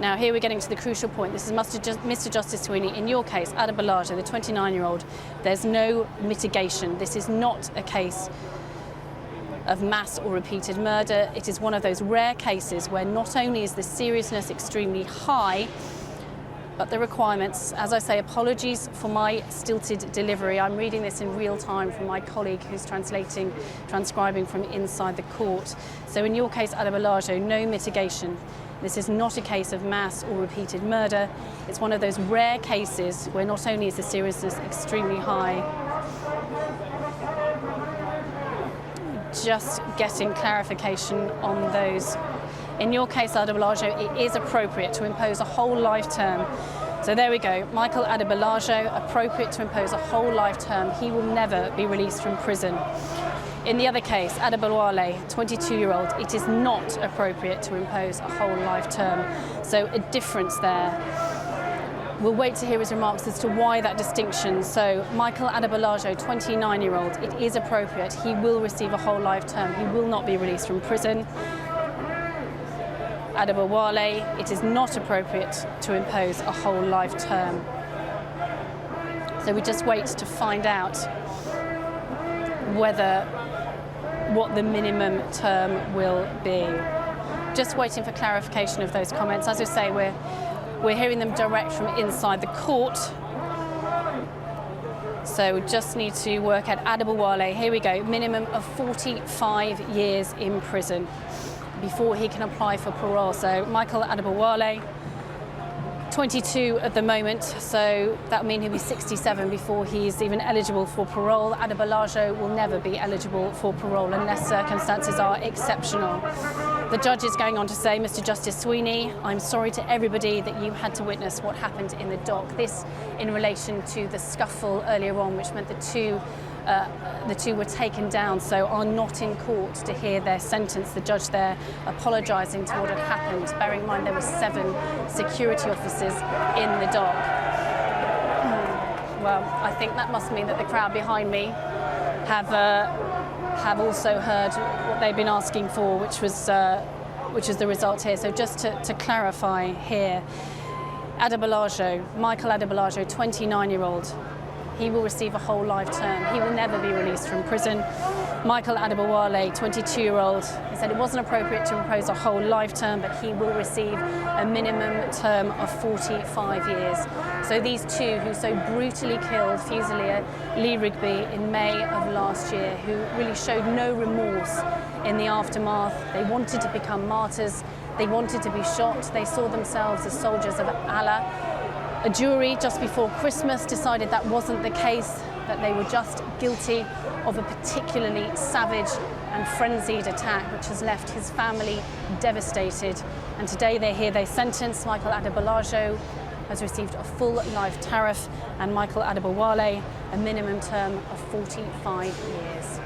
Now here we're getting to the crucial point. This is Mr. Justice Sweeney. In your case, Adebolajo, the 29-year-old, there's no mitigation. This is not a case of mass or repeated murder. It is one of those rare cases where not only is the seriousness extremely high, but the requirements, as I say, apologies for my stilted delivery. I'm reading this in real time from my colleague who's transcribing from inside the court. So in your case, Adebolajo, no mitigation. This is not a case of mass or repeated murder. It's one of those rare cases where not only is the seriousness extremely high, just getting clarification on those. In your case, Adebolajo, it is appropriate to impose a whole life term. So there we go, Michael Adebolajo, appropriate to impose a whole life term. He will never be released from prison. In the other case, Adebowale, 22-year-old, it is not appropriate to impose a whole life term. So a difference there. We'll wait to hear his remarks as to why that distinction. So Michael Adebolajo, 29-year-old, it is appropriate. He will receive a whole life term. He will not be released from prison. Adebowale, it is not appropriate to impose a whole life term. So we just wait to find out what the minimum term will be. Just waiting for clarification of those comments. As I say, we're hearing them direct from inside the court. So we just need to work out Adebowale. Here we go, minimum of 45 years in prison before he can apply for parole. So Michael Adebowale, 22 at the moment, so that will mean he'll be 67 before he's even eligible for parole. Adebolajo will never be eligible for parole unless circumstances are exceptional. The judge is going on to say, Mr. Justice Sweeney, I'm sorry to everybody that you had to witness what happened in the dock. This in relation to the scuffle earlier on, which meant the two were taken down, so are not in court to hear their sentence. The judge there apologising to what had happened. Bearing in mind there were 7 security officers in the dock. Well, I think that must mean that the crowd behind me have also heard what they've been asking for, which is the result here. So just to clarify here, Adebolajo, Michael Adebolajo, 29-year-old, he will receive a whole life term. He will never be released from prison. Michael Adebowale, 22-year-old, he said it wasn't appropriate to impose a whole life term, but he will receive a minimum term of 45 years. So these two who so brutally killed Fusilier Lee Rigby in May of last year, who really showed no remorse in the aftermath. They wanted to become martyrs. They wanted to be shot. They saw themselves as soldiers of Allah. A jury just before Christmas decided that wasn't the case, that they were just guilty of a particularly savage and frenzied attack which has left his family devastated. And today they hear their sentence. Michael Adebolajo has received a full life tariff and Michael Adebowale a minimum term of 45 years.